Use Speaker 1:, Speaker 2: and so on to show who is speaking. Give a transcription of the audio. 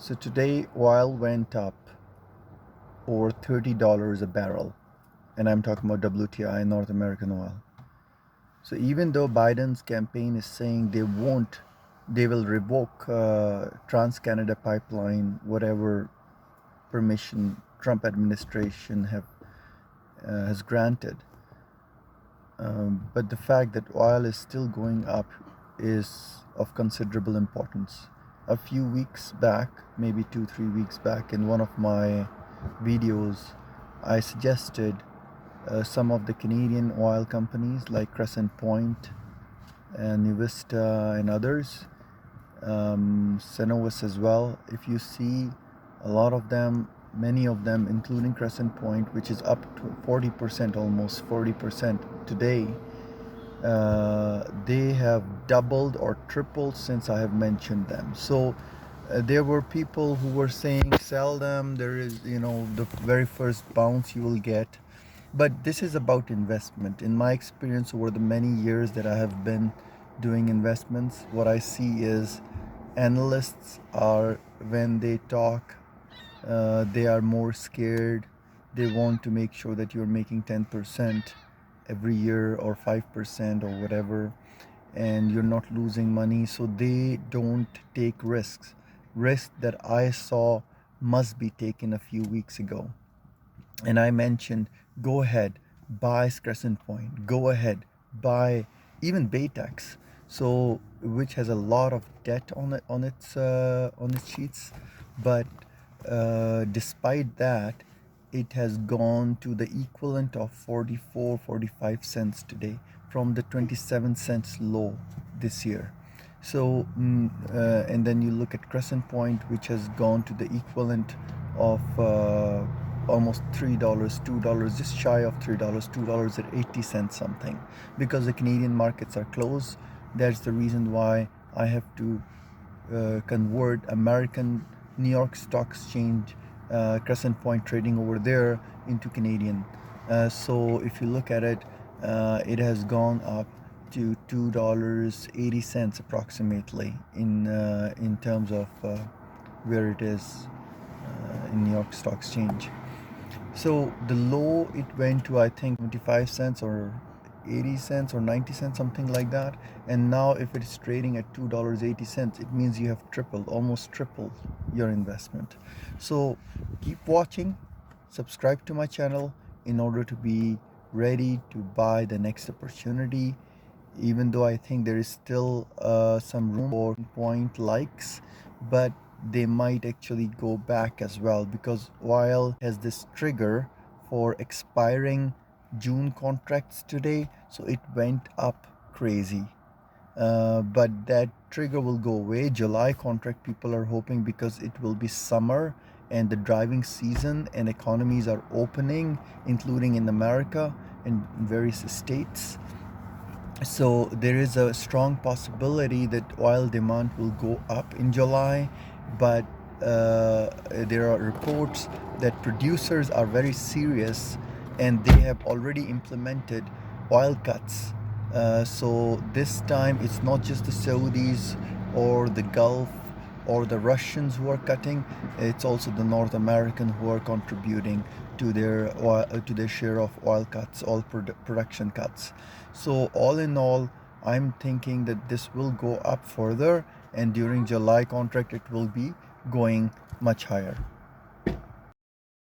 Speaker 1: So today oil went up over $30 a barrel, and I'm talking about WTI, North American oil. So even though Biden's campaign is saying they will revoke Trans-Canada Pipeline, whatever permission Trump administration has granted. But the fact that oil is still going up is of considerable importance. A few weeks back, maybe 2, 3 weeks back, in one of my videos, I suggested some of the Canadian oil companies like Crescent Point and NuVista and others, Cenovus as well. If you see a lot of them, many of them, including Crescent Point, which is up to 40%, almost 40% today, they have doubled or tripled since I have mentioned them. So there were people who were saying sell them. There is, the very first bounce you will get. But this is about investment. In my experience over the many years that I have been doing investments, what I see is analysts are, when they talk, they are more scared. They want to make sure that you're making 10% every year or 5% or whatever, and you're not losing money. So they don't take risks. Risks that I saw must be taken a few weeks ago. And I mentioned, go ahead, buy Crescent Point, go ahead, buy even Baytex, so which has a lot of debt on its sheets, but despite that, it has gone to the equivalent of 44, 45 cents today from the 27 cents low this year. So and then you look at Crescent Point, which has gone to the equivalent of almost $3, $2, just shy of $3, $2.80 something, because the Canadian markets are closed. That's the reason why I have to convert American New York Stock Exchange Crescent Point trading over there into Canadian. So if you look at it, it has gone up to $2.80 approximately in terms of where it is in New York Stock Exchange. So the low, it went to, I think, 75 cents or 80 cents or 90 cents, something like that. And now if it's trading at $2.80, it means you have tripled, almost tripled your investment. So keep watching, subscribe to my channel in order to be ready to buy the next opportunity. Even though I think there is still some room for point likes, but they might actually go back as well, because oil has this trigger for expiring June contracts today, so it went up crazy. But that trigger will go away. July contract, people are hoping, because it will be summer and the driving season and economies are opening, including in America and various states. So there is a strong possibility that oil demand will go up in July, but there are reports that producers are very serious and they have already implemented oil cuts. So this time it's not just the Saudis or the Gulf or the Russians who are cutting, it's also the North American who are contributing to their share of oil cuts, oil production cuts. So all in all, I'm thinking that this will go up further, and during July contract it will be going much higher.